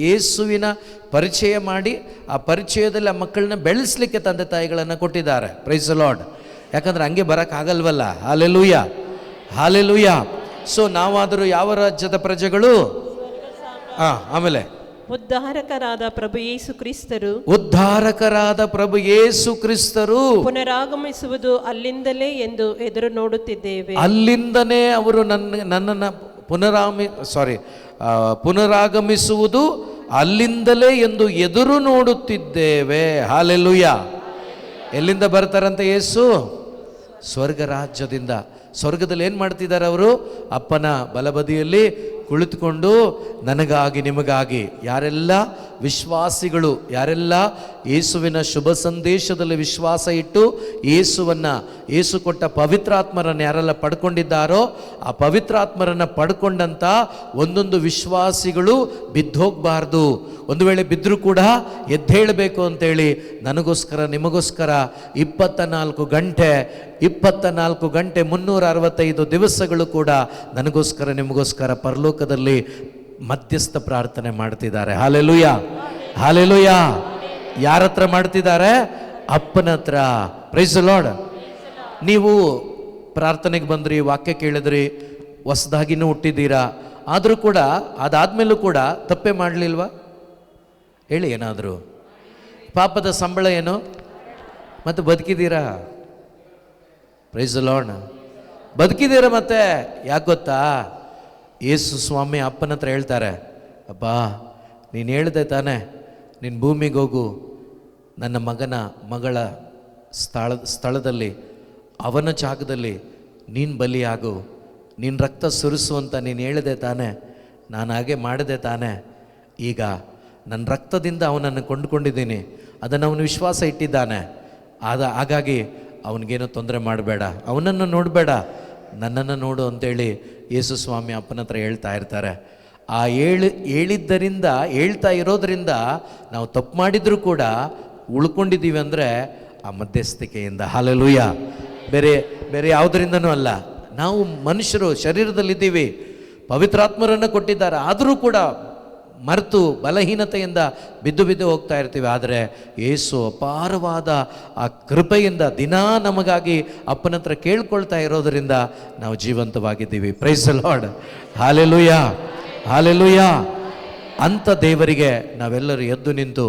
ಯೇಸುವಿನ ಪರಿಚಯ ಮಾಡಿ ಆ ಪರಿಚಯದಲ್ಲಿ ಆ ಮಕ್ಕಳನ್ನ ಬೆಳೆಸಲಿಕ್ಕೆ ತಂದೆ ತಾಯಿಗಳನ್ನು ಕೊಟ್ಟಿದ್ದಾರೆ. Price the lord. ಯಾಕಂದ್ರೆ ಹಂಗೆ ಬರೋಕ್ಕಾಗಲ್ವಲ್ಲ. ಹಲ್ಲೆಲೂಯಾ. ಹಾಲೆಲೂಯ. ಸೊ ನಾವಾದರೂ ಯಾವ ರಾಜ್ಯದ ಪ್ರಜೆಗಳು? ಆಮೇಲೆ ಉದ್ಧಾರಕರಾದ ಪ್ರಭು ಯೇಸು ಕ್ರಿಸ್ತರು ಉದ್ಧಾರಕರಾದ ಪ್ರಭು ಯೇಸು ಕ್ರಿಸ್ತರು ಪುನರಾಗಮಿಸುವುದು ಅಲ್ಲಿಂದಲೇ ಎಂದು ಎದುರು ನೋಡುತ್ತಿದ್ದೇವೆ. ಅಲ್ಲಿಂದನೇ ಅವರು ನನ್ನನ್ನು ಪುನರಾಗಮಿಸುವುದು ಅಲ್ಲಿಂದಲೇ ಎಂದು ಎದುರು ನೋಡುತ್ತಿದ್ದೇವೆ. ಹಾಲೆಲೂಯ. ಎಲ್ಲಿಂದ ಬರ್ತಾರಂತೆ ಯೇಸು? ಸ್ವರ್ಗ ರಾಜ್ಯದಿಂದ. ಸ್ವರ್ಗದಲ್ಲಿ ಏನು ಮಾಡ್ತಿದ್ದಾರೆ ಅವರು? ಅಪ್ಪನ ಬಲಬದಿಯಲ್ಲಿ ಕುಳಿತುಕೊಂಡು ನನಗಾಗಿ ನಿಮಗಾಗಿ ಯಾರೆಲ್ಲ ವಿಶ್ವಾಸಿಗಳು, ಯಾರೆಲ್ಲ ಯೇಸುವಿನ ಶುಭ ಸಂದೇಶದಲ್ಲಿ ವಿಶ್ವಾಸ ಇಟ್ಟು ಯೇಸು ಕೊಟ್ಟ ಪವಿತ್ರಾತ್ಮರನ್ನು ಯಾರೆಲ್ಲ ಪಡ್ಕೊಂಡಿದ್ದಾರೋ ಆ ಪವಿತ್ರಾತ್ಮರನ್ನು ಪಡ್ಕೊಂಡಂಥ ಒಂದೊಂದು ವಿಶ್ವಾಸಿಗಳು ಬಿದ್ದೋಗಬಾರ್ದು. ಒಂದು ವೇಳೆ ಬಿದ್ದರೂ ಕೂಡ ಎದ್ದೇಳಬೇಕು ಅಂತೇಳಿ ನನಗೋಸ್ಕರ ನಿಮಗೋಸ್ಕರ 24 ಗಂಟೆ 365 ದಿವಸಗಳು ಕೂಡ ನನಗೋಸ್ಕರ ನಿಮಗೋಸ್ಕರ ಪರಲೋಕದಲ್ಲಿ ಮಧ್ಯಸ್ಥ ಪ್ರಾರ್ಥನೆ ಮಾಡ್ತಿದ್ದಾರೆ. Hallelujah, hallelujah. ಯಾರ ಹತ್ರ ಮಾಡ್ತಿದ್ದಾರೆ? ಅಪ್ಪನ ಹತ್ರ. Praise the Lord. ನೀವು ಪ್ರಾರ್ಥನೆಗೆ ಬಂದ್ರಿ, ವಾಕ್ಯ ಕೇಳಿದ್ರಿ, ಹೊಸದಾಗಿನೂ ಹುಟ್ಟಿದ್ದೀರಾ, ಆದರೂ ಕೂಡ ಅದಾದ್ಮೇಲೂ ಕೂಡ ತಪ್ಪೇ ಮಾಡಲಿಲ್ವಾ? ಹೇಳಿ, ಏನಾದರೂ ಪಾಪದ ಸಂಬಳ ಏನು? ಮತ್ತೆ ಬದುಕಿದ್ದೀರಾ? Praise the Lord. ಬದುಕಿದ್ದೀರಾ. ಮತ್ತೆ ಯಾಕೆ ಗೊತ್ತಾ? ಯೇಸು ಸ್ವಾಮಿ ಅಪ್ಪನ ಹತ್ರ ಹೇಳ್ತಾರೆ, ಅಪ್ಪ ನೀನು ಹೇಳ್ದೆ ತಾನೆ, ನೀನು ಭೂಮಿಗೆ ಹೋಗು, ನನ್ನ ಮಗಳ ಸ್ಥಳದಲ್ಲಿ ಅವನ ಜಾಗದಲ್ಲಿ ನೀನು ಬಲಿಯಾಗು, ನೀನು ರಕ್ತ ಸುರಿಸು ಅಂತ ನೀನು ಹೇಳಿದೆ ತಾನೆ, ನಾನು ಹಾಗೆ ಮಾಡಿದೆ ತಾನೆ. ಈಗ ನನ್ನ ರಕ್ತದಿಂದ ಅವನನ್ನು ಕೊಂಡುಕೊಂಡಿದ್ದೀನಿ, ಅದನ್ನು ಅವನು ವಿಶ್ವಾಸ ಇಟ್ಟಿದ್ದಾನೆ. ಹಾಗಾಗಿ ಅವನಿಗೇನು ತೊಂದರೆ ಮಾಡಬೇಡ, ಅವನನ್ನು ನೋಡಬೇಡ, ನನ್ನನ್ನು ನೋಡು ಅಂತೇಳಿ ಯೇಸು ಸ್ವಾಮಿ ಅಪ್ಪನ ಹತ್ರ ಹೇಳ್ತಾ ಇರ್ತಾರೆ. ಆ ಹೇಳ್ತಾ ಇರೋದ್ರಿಂದ ನಾವು ತಪ್ಪು ಮಾಡಿದರೂ ಕೂಡ ಉಳ್ಕೊಂಡಿದ್ದೀವಿ ಅಂದರೆ ಆ ಮಧ್ಯಸ್ಥಿಕೆಯಿಂದ. ಹಾಲೆಲೂಯ. ಬೇರೆ ಯಾವುದರಿಂದನೂ ಅಲ್ಲ. ನಾವು ಮನುಷ್ಯರು ಶರೀರದಲ್ಲಿದ್ದೀವಿ, ಪವಿತ್ರಾತ್ಮರನ್ನು ಕೊಟ್ಟಿದ್ದಾರೆ, ಆದರೂ ಕೂಡ ಮರೆತು ಬಲಹೀನತೆಯಿಂದ ಬಿದ್ದು ಹೋಗ್ತಾ ಇರ್ತೀವಿ. ಆದರೆ ಯೇಸು ಅಪಾರವಾದ ಆ ಕೃಪೆಯಿಂದ ದಿನಾ ನಮಗಾಗಿ ಅಪ್ಪನ ಹತ್ರ ಕೇಳ್ಕೊಳ್ತಾ ಇರೋದರಿಂದ ನಾವು ಜೀವಂತವಾಗಿದ್ದೀವಿ. Praise the Lord. Hallelujah, hallelujah. ಅಂಥ ದೇವರಿಗೆ ನಾವೆಲ್ಲರೂ ಎದ್ದು ನಿಂತು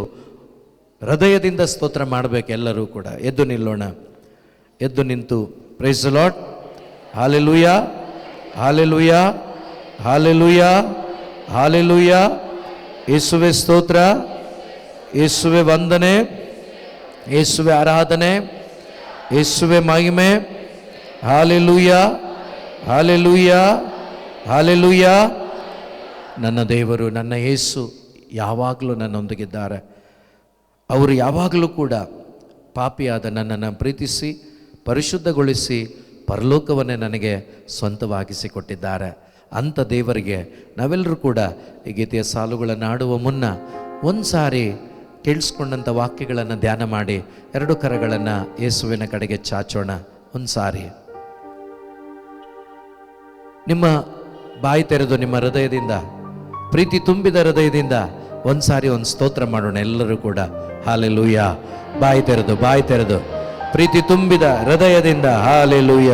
ಹೃದಯದಿಂದ ಸ್ತೋತ್ರ ಮಾಡಬೇಕು. ಎಲ್ಲರೂ ಕೂಡ ಎದ್ದು ನಿಲ್ಲೋಣ. ಎದ್ದು ನಿಂತು praise the Lord. Hallelujah, hallelujah, hallelujah, hallelujah. ಯೇಸುವೆ ಸ್ತೋತ್ರ, ಯೇಸುವೆ ವಂದನೆ, ಯೇಸುವೆ ಆರಾಧನೆ, ಯೇಸುವೆ ಮಹಿಮೆ. Hallelujah, hallelujah, hallelujah. ನನ್ನ ದೇವರು, ನನ್ನ ಯೇಸು ಯಾವಾಗಲೂ ನನ್ನೊಂದಿಗಿದ್ದಾರೆ. ಅವರು ಯಾವಾಗಲೂ ಕೂಡ ಪಾಪಿಯಾದ ನನ್ನನ್ನು ಪ್ರೀತಿಸಿ ಪರಿಶುದ್ಧಗೊಳಿಸಿ ಪರಲೋಕವನ್ನೇ ನನಗೆ ಸ್ವಂತವಾಗಿಸಿಕೊಟ್ಟಿದ್ದಾರೆ. ಅಂಥ ದೇವರಿಗೆ ನಾವೆಲ್ಲರೂ ಕೂಡ ಈ ಗೀತೆಯ ಸಾಲುಗಳನ್ನು ಆಡುವ ಮುನ್ನ ಒಂದು ಸಾರಿ ಕೇಳಿಸ್ಕೊಂಡಂಥ ವಾಕ್ಯಗಳನ್ನು ಧ್ಯಾನ ಮಾಡಿ 2 ಕರಗಳನ್ನು ಯೇಸುವಿನ ಕಡೆಗೆ ಚಾಚೋಣ. ಒಂದು ಸಾರಿ ನಿಮ್ಮ ಬಾಯಿ ತೆರೆದು ನಿಮ್ಮ ಹೃದಯದಿಂದ, ಪ್ರೀತಿ ತುಂಬಿದ ಹೃದಯದಿಂದ ಒಂದು ಸಾರಿ ಒಂದು ಸ್ತೋತ್ರ ಮಾಡೋಣ ಎಲ್ಲರೂ ಕೂಡ. ಹಾಲೆಲೂಯ. ಬಾಯಿ ತೆರೆದು ಪ್ರೀತಿ ತುಂಬಿದ ಹೃದಯದಿಂದ hallelujah,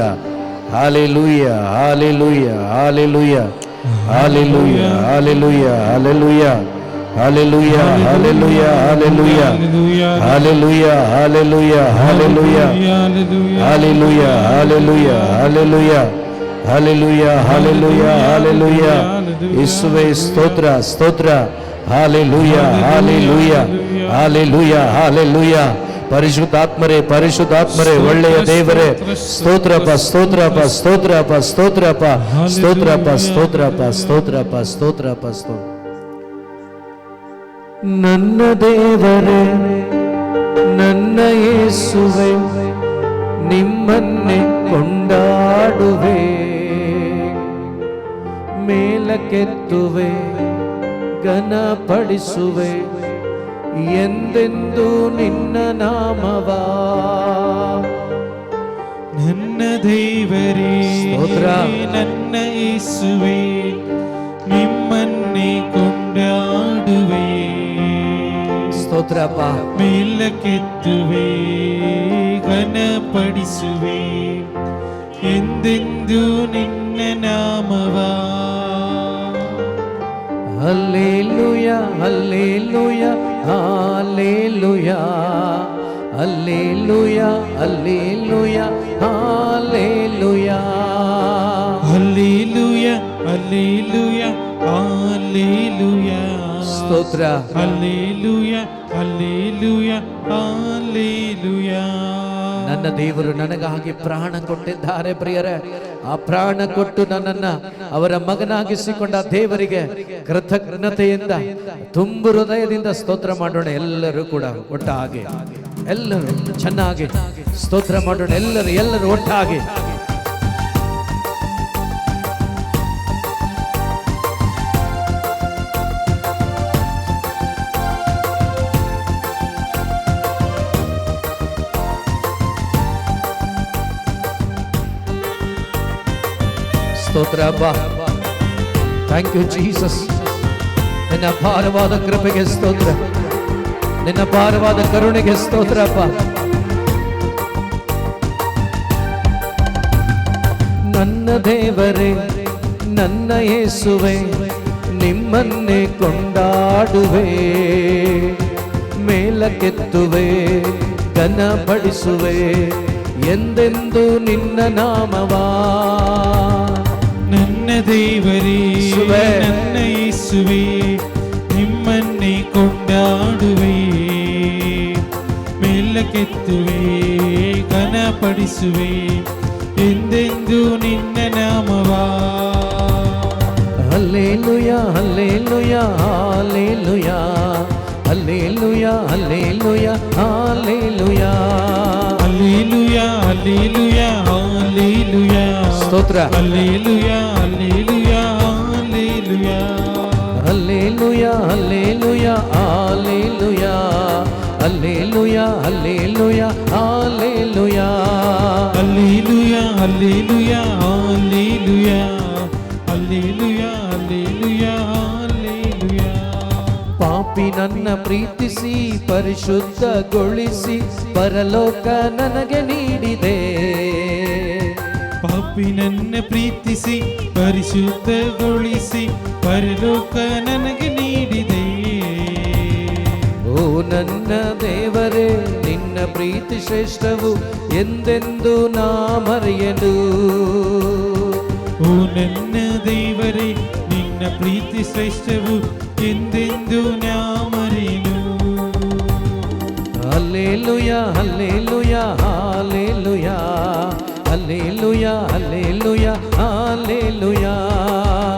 hallelujah, hallelujah, hallelujah, hallelujah, hallelujah, hallelujah, hallelujah, hallelujah, hallelujah, hallelujah, hallelujah, hallelujah, hallelujah, hallelujah, hallelujah, hallelujah, hallelujah, hallelujah. ಯೇಸುವೇ ಸ್ತೋತ್ರ, ಸ್ತೋತ್ರ. Hallelujah, hallelujah, hallelujah, hallelujah. ಪರಿಶುದ್ಧಾತ್ಮರೇ, ಪರಿಶುದ್ಧಾತ್ಮರೇ, ಒಳ್ಳೆಯ ದೇವರೇ, ಸ್ತೋತ್ರಪ್ಪ, ಸ್ತೋತ್ರಪ್ಪ, ಸ್ತೋತ್ರಪ್ಪ, ಸ್ತೋತ್ರಪ್ಪ, ಸ್ತೋತ್ರಪ್ಪ, ಸ್ತೋತ್ರಪ್ಪ, ಸ್ತೋತ್ರಪ್ಪ, ಸ್ತೋತ್ರಪ್ಪ, ಸ್ತೋತ್ರ. ನನ್ನ ದೇವರೇ, ನನ್ನ ಯೇಸುವೇ, ನಿಮ್ಮನ್ನೇ ಕೊಂಡಾಡುವೆ, ಮೇಲಕ್ಕೆತ್ತುವೆ, ಘನಪಡಿಸುವೆ ಎಂದೆಂದು ನಿನ್ನ ನಾಮವಾ. ನನ್ನ ದೇವರೇ, ಸ್ತೋತ್ರ. ನನ್ನ ಯೇಸುವೇ, ನಿಮ್ಮನ್ನೇ ಕೊಂಡಾಡುವೆ, ಸ್ತೋತ್ರಪ್ಪ. ಮೇಲಕ್ಕೆತ್ತುವೆ, ಘನಪಡಿಸುವೆ ಎಂದೆಂದು ನಿನ್ನ ನಾಮವ. Hallelujah hallelujah hallelujah hallelujah hallelujah hallelujah hallelujah hallelujah hallelujah. ಸ್ತೋತ್ರ. Hallelujah hallelujah hallelujah. ನನ್ನ ದೇವರು ನನಗಾಗಿ ಪ್ರಾಣ ಕೊಟ್ಟಿದ್ದಾರೆ ಪ್ರಿಯರೇ. ಆ ಪ್ರಾಣ ಕೊಟ್ಟು ನನ್ನನ್ನ ಅವರ ಮಗನಾಗಿಸಿಕೊಂಡ ದೇವರಿಗೆ ಕೃತಜ್ಞತೆಯಿಂದ ತುಂಬು ಹೃದಯದಿಂದ ಸ್ತೋತ್ರ ಮಾಡೋಣ. ಎಲ್ಲರೂ ಕೂಡ ಒಟ್ಟಾಗಿ, ಎಲ್ಲರೂ ಚೆನ್ನಾಗಿ ಸ್ತೋತ್ರ ಮಾಡೋಣ. ಎಲ್ಲರೂ ಒಟ್ಟಾಗಿ. ಸ್ತೋತ್ರ ಅಪ್ಪ. Thank you Jesus. ನಿನ್ನ ಅಪಾರವಾದ ಕೃಪೆಗೆ ಸ್ತೋತ್ರ, ನಿನ್ನ ಅಪಾರವಾದ ಕರುಣೆಗೆ ಸ್ತೋತ್ರ ಅಪ್ಪ. ನನ್ನ ದೇವರೇ, ನನ್ನ ಯೇಸುವೆ, ನಿಮ್ಮನ್ನೇ ಕೊಂಡಾಡುವೆ, ಮೇಲಕ್ಕೆತ್ತುವೆ, ಘನಪಡಿಸುವೆ, ಎಂದೆಂದು ನಿನ್ನ ನಾಮವಾ. ನನ್ನ ದೇವರೇ, ನನ್ನ ಯೇಸುವೆ, ನಿಮ್ಮನ್ನೇ ಕೊಂಡಾಡುವೆ, ಮೇಲಕ್ಕೆತ್ತುವೆ, ಘನಪಡಿಸುವೆ, ಎಂದೆಂದು ನಿನ್ನ ನಾಮವಾ. Hallelujah hallelujah hallelujah hallelujah hallelujah hallelujah hallelujah hallelujah hallelujah. ಸ್ತೋತ್ರ. Hallelujah hallelujah hallelujah. Hallelujah hallelujah hallelujah hallelujah hallelujah hallelujah hallelujah hallelujah hallelujah hallelujah hallelujah hallelujah. ಪಾಪಿ ನನ್ನ ಪ್ರೀತಿಸಿ ಪರಿಶುದ್ಧಗೊಳಿಸಿ ಪರಲೋಕ ನನಗೆ ನೀಡಿದೆ. ಪಾಪಿ ನನ್ನ ಪ್ರೀತಿಸಿ ಪರಿಶುದ್ಧಗೊಳಿಸಿ ಪರಲೋಕ ನನಗೆ ನೀಡಿದೆ. ಓ ನನ್ನ ದೇವರೇ, ನಿನ್ನ ಪ್ರೀತಿ ಶ್ರೇಷ್ಠವು ಎಂದೆಂದು ನಾ ಮರೆಯಲು. ಓ ನನ್ನ ದೇವರೇ, ನಿನ್ನ ಪ್ರೀತಿ ಶ್ರೇಷ್ಠವು ಎಂದೆಂದು ನಾ ಮರೆಯನು. Hallelujah hallelujah hallelujah hallelujah hallelujah hallelujah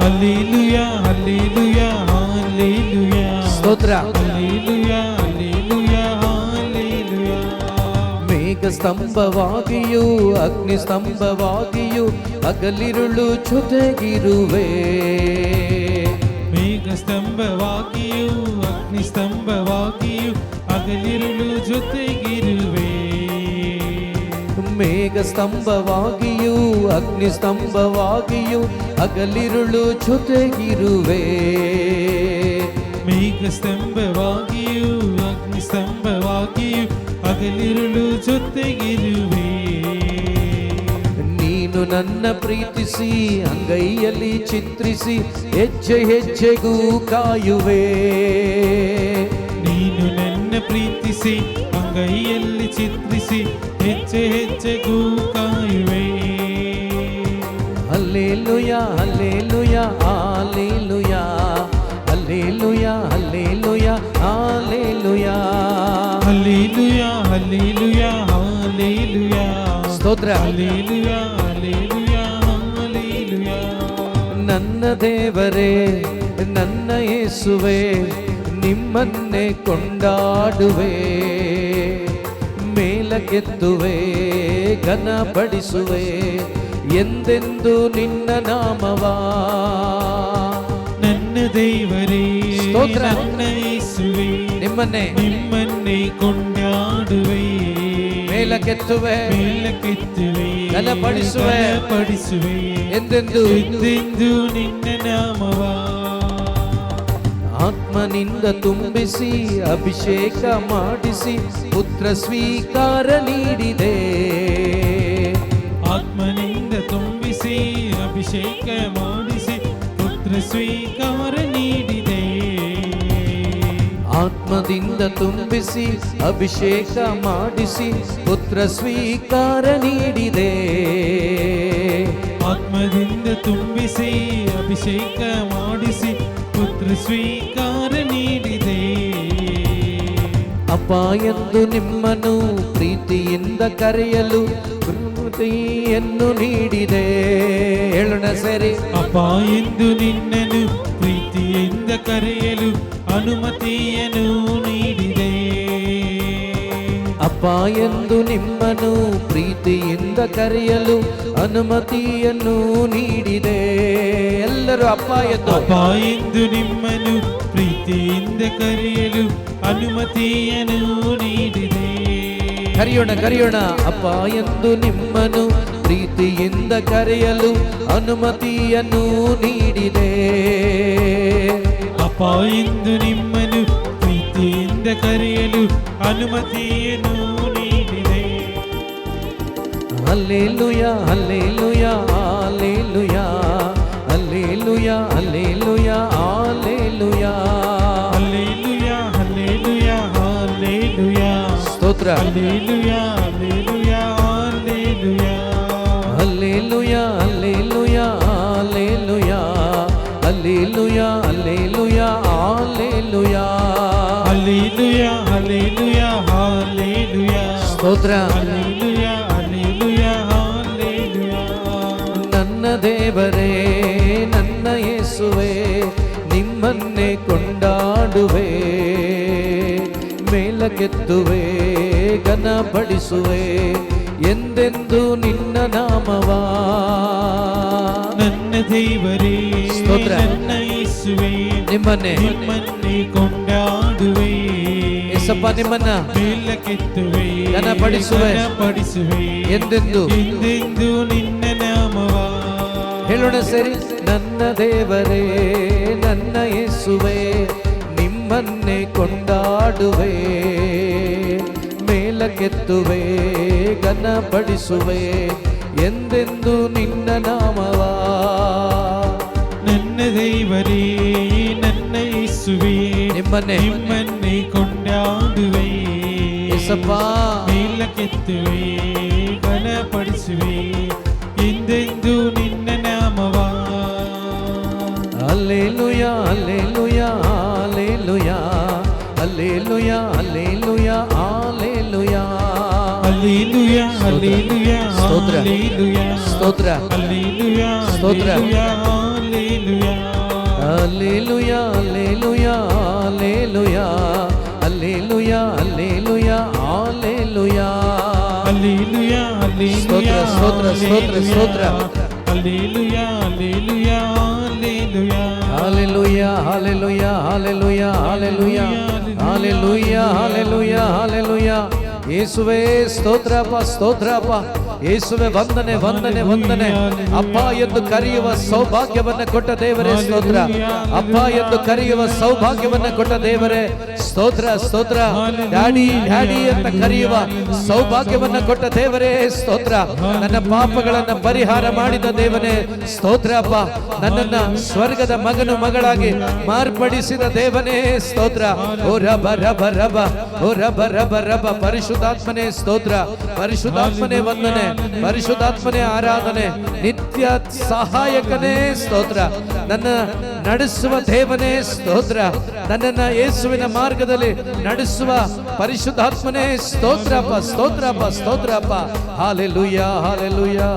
hallelujah hallelujah hallelujah. ಸ್ತೋತ್ರ. Hallelujah hallelujah hallelujah. ಮೇಘ ಸ್ತಂಭವಾಗಿಯೂ ಅಗ್ನಿ ಸ್ತಂಭವಾಗಿಯೂ ಹಗಲಿರುಳು ಜೊತೆಗಿರುವೆ. ಮೇಘ ಸ್ತಂಭವಾಗಿಯೂ ಅಗ್ನಿ ಸ್ತಂಭವಾಗಿಯೂ ಹಗಲಿರುಳು ಜೊತೆಗಿರುವೆ. ಮೇಘ ಸ್ತಂಭವಾಗಿಯೂ ಅಗ್ನಿ ಸ್ತಂಭವಾಗಿಯೂ ಹಗಲಿರುಳು ಜೊತೆಗಿರುವೆ. ಮೇಘ ಸ್ತಂಭವಾಗಿಯೂ ಅಗ್ನಿ ಸ್ತಂಭವಾಗಿಯೂ ಹಗಲಿರುಳು ಜೊತೆಗಿರುವೆ. ನೀನು ನನ್ನ ಪ್ರೀತಿಸಿ ಅಂಗೈಯಲ್ಲಿ ಚಿತ್ರಿಸಿ ಹೆಜ್ಜೆ ಹೆಜ್ಜೆಗೂ ಕಾಯುವೆ. ನೀನು ನನ್ನ ಪ್ರೀತಿಸಿ ಅಂಗೈಯಲ್ಲಿ ಚಿತ್ರಿಸಿ ಹೆಜ್ಜೆ ಹೆಜ್ಜೆಗೂ ಕಾಯುವೆ. Hallelujah hallelujah hallelujah hallelujah hallelujah hallelujah hallelujah hallelujah hallelujah. ಸ್ತೋತ್ರ. Hallelujah hallelujah hallelujah. ನನ್ನ ದೇವರೇ, ನನ್ನ ಯೇಸುವೆ, ನಿಮ್ಮನ್ನೇ ಕೊಂಡಾಡುವೆ, ಮೇಲಕ್ಕೆತ್ತುವೆ, ಘನಪಡಿಸುವೆ, ಎಂದೆಂದು ನಿನ್ನ ನಾಮವಾ. ನನ್ನ ದೇವರೇ, ಸ್ತೋತ್ರ. ನನ್ನ ಯೇಸುವೆ, ನಿಮ್ಮನ್ನೇ ಕೊಂಡಾಡುವೆ, ಮೇಲಕ್ಕೆತ್ತುವೆ, ಮೇಲಕ್ಕೆತ್ತುವೆ, ಘನಪಡಿಸುವೆ, ಘನಪಡಿಸುವೆ, ಎಂದೆಂದು ಎಂದೆಂದು ನಿನ್ನ ನಾಮವಾ. ಆತ್ಮನಿಂದ ತುಂಬಿಸಿ ಅಭಿಷೇಕ ಮಾಡಿಸಿ ಪುತ್ರ ಸ್ವೀಕಾರ ನೀಡಿದೆ. ಆತ್ಮನಿಂದ ಅಭಿಷೇಕ ಮಾಡಿಸಿ ಪುತ್ರ ಸ್ವೀಕಾರ ನೀಡಿದೆ. ಆತ್ಮದಿಂದ ತುಂಬಿಸಿ ಅಭಿಷೇಕ ಮಾಡಿಸಿ ಪುತ್ರ ಸ್ವೀಕಾರ ನೀಡಿದೆ. ಆತ್ಮದಿಂದ ತುಂಬಿಸಿ ಅಭಿಷೇಕ ಮಾಡಿಸಿ ಪುತ್ರ ಸ್ವೀಕಾರ ನೀಡಿದೆ. ಅಪ್ಪ ಎಂದು ನಿಮ್ಮನ್ನು ಪ್ರೀತಿಯಿಂದ ಕರೆಯಲು ಕೃಪೆಯನ್ನು ನೀಡಿದೆ. ಹೇಳೋಣ ಸೇರಿ. ಅಪ್ಪ ಎಂದು ನಿನ್ನನ್ನು ಪ್ರೀತಿಯಿಂದ ಕರೆಯಲು ಅನುಮತಿಯನ್ನು ನೀಡಿದೆ. ಅಪ್ಪ ಎಂದು ನಿಮ್ಮನ್ನು ಪ್ರೀತಿಯಿಂದ ಕರೆಯಲು ಅನುಮತಿಯನ್ನು ನೀಡಿದೆ. ಎಲ್ಲರೂ ಅಪ್ಪ ಎಂದು. ಅಪ್ಪ ಎಂದು ನಿಮ್ಮನ್ನು ಪ್ರೀತಿಯಿಂದ ಕರೆಯಲು ಅನುಮತಿಯನ್ನು ನೀಡಿದೆ. ಕರೆಯೋಣ ಕರೆಯೋಣ. ಅಪ್ಪ ಎಂದು ನಿಮ್ಮನ್ನು ಪ್ರೀತಿಯಿಂದ ಕರೆಯಲು ಅನುಮತಿಯನ್ನು ನೀಡಿದೆ. ಅಪ್ಪ ಎಂದು ನಿಮ್ಮನ್ನು ಪ್ರೀತಿಯಿಂದ ಕರೆಯಲು ಅನುಮತಿಯನ್ನು ನೀಡಿದೆ. Hallelujah hallelujah hallelujah hallelujah hallelujah hallelujah hallelujah hallelujah hallelujah ಸ್ತೋತ್ರ. Hallelujah hallelujah hallelujah hallelujah hallelujah hallelujah hallelujah hallelujah hallelujah hallelujah hallelujah hallelujah ಸ್ತೋತ್ರ. Hallelujah hallelujah hallelujah. ನನ್ನ ದೇವರೇ ನನ್ನ ಯೇಸುವೇ ನಿಮ್ಮನ್ನೇ ಕೊಂಡಾಡುವೆ, ಮೇಲಕ್ಕೆತ್ತುವೆ ಘನಪಡಿಸುವೆ ಎಂದೆಂದು ನಿನ್ನ ನಾಮವಾ. ನನ್ನ ದೇವರೇ ಸ್ತೋತ್ರ. ನನ್ನ ಯೇಸುವೇ ನಿಮ್ಮನ್ನೇ ನಿಮ್ಮನ್ನೇ ಕೊಂಡಾಡುವೆ, ಯೇಸಪ್ಪ ನಿಮ್ಮನ್ನ ಮೇಲಕ್ಕೆತ್ತುವೆ ಘನಪಡಿಸುವೆ ಎಂದೆಂದು ಎಂದೆಂದು ನಿನ್ನ ನಾಮವಾ. ಹೇಳೋಣ ಸೇರಿ. ನನ್ನ ದೇವರೇ ನನ್ನ ಯೇಸುವೇ ನಿಮ್ಮನ್ನೇ ಕೊಂಡಾಡುವೆ, ಮೇಲಕ್ಕೆತ್ತುವೆ ಘನಪಡಿಸುವೆ ಎಂದೆಂದು ನಿನ್ನ ನಾಮವಾ. ನನ್ನ ದೇವರೇ ನನ್ನ ಯೇಸುವೇ ನಿಮ್ಮನ್ನೇ ನಿಮ್ಮನ್ನೇ ಕೊಂಡಾಡುವೆ, ಯೇಸಪ್ಪ ಮೇಲಕ್ಕೆತ್ತುವೆ ಘನಪಡಿಸುವೆ ಎಂದೆಂದು ನಿನ್ನ ನಾಮವಾ. Hallelujah hallelujah hallelujah hallelujah hallelujah hallelujah hallelujah hallelujah ಸ್ತೋತ್ರ. ಹಲ್ಲೆಲೂಯಾ ಸ್ತೋತ್ರ. ಹಲ್ಲೆಲೂಯಾ ಸ್ತೋತ್ರ. Hallelujah hallelujah. Hallelujah hallelujah hallelujah hallelujah hallelujah hallelujah. Hallelujah ಸ್ತೋತ್ರ ಸ್ತೋತ್ರ ಸ್ತೋತ್ರ ಸ್ತೋತ್ರ. Hallelujah hallelujah hallelujah. Hallelujah hallelujah hallelujah hallelujah hallelujah hallelujah hallelujah. ಯೇಸುವೇ ಸ್ತೋತ್ರಪ್ಪ ಸ್ತೋತ್ರಪ್ಪ. ಯೇಸುವೆ ವಂದನೆ ವಂದನೆ ವಂದನೆ. ಅಪ್ಪ ಎಂದು ಕರೆಯುವ ಸೌಭಾಗ್ಯವನ್ನ ಕೊಟ್ಟ ದೇವರೇ ಸ್ತೋತ್ರ. ಅಪ್ಪ ಎಂದು ಕರೆಯುವ ಸೌಭಾಗ್ಯವನ್ನ ಕೊಟ್ಟ ದೇವರೇ ಸ್ತೋತ್ರ ಸ್ತೋತ್ರ. ಡ್ಯಾಡಿ ಡ್ಯಾಡಿ ಅಂತ ಕರೆಯುವ ಸೌಭಾಗ್ಯವನ್ನ ಕೊಟ್ಟ ದೇವರೇ ಸ್ತೋತ್ರ. ನನ್ನ ಪಾಪಗಳನ್ನ ಪರಿಹಾರ ಮಾಡಿದ ದೇವನೇ ಸ್ತೋತ್ರ ಅಪ್ಪ. ನನ್ನನ್ನ ಸ್ವರ್ಗದ ಮಗನು ಮಗಳಾಗಿ ಮಾರ್ಪಡಿಸಿದ ದೇವನೇ ಸ್ತೋತ್ರ. ಓ ರಬ ರಬ ರಬ ಓ ರಬ ರಬ ರಬ. ಪರಿಶುದ್ಧಾತ್ಮನೇ ಸ್ತೋತ್ರ, ಪರಿಶುದ್ಧಾತ್ಮನೇ ವಂದನೆ, ಪರಿಶುದ್ಧಾತ್ಮನೇ ಆರಾಧನೆ. ನಿತ್ಯ ಸಹಾಯಕನೇ ಸ್ತೋತ್ರ. ನನ್ನ ನಡೆಸುವ ದೇವನೇ ಸ್ತೋತ್ರ. ನನ್ನನ್ನ ಯೇಸುವಿನ ಮಾರ್ಗದಲ್ಲಿ ನಡೆಸುವ ಪರಿಶುದ್ಧಾತ್ಮನೇ ಸ್ತೋತ್ರಪ್ಪ ಸ್ತೋತ್ರಪ್ಪ ಸ್ತೋತ್ರಪ್ಪ. Hallelujah hallelujah.